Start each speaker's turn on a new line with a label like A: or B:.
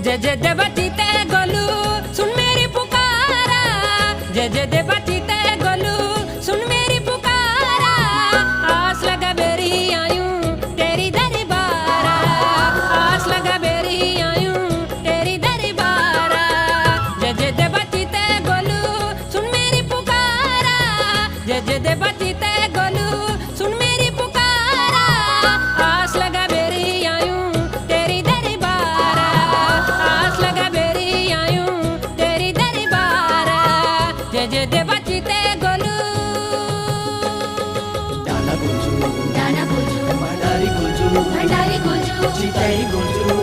A: जय जय देवती ते गोलू सुन मेरी पुकारा, जय जय देवती ते गोलू सुन मेरी पुकारा। आस लगा बेरी आयूं तेरी दरबारा, आस लगा बेरी आयूं तेरी दरबारा। जय जय देवती ते गोलू सुन मेरी पुकारा, जय जय देवती ते गोलू सुन मेरी पुकारा। आस लगा बेरी आयूं तेरी दरबारा, आस लगा बेरी आयूं तेरी दरबारा। जय जय देवती ते गोलू।
B: दाना गुंजू
C: दाना गुंजू
B: भंडारी गुंजू
C: भंडारी गुंजू
B: चिताई गुंजू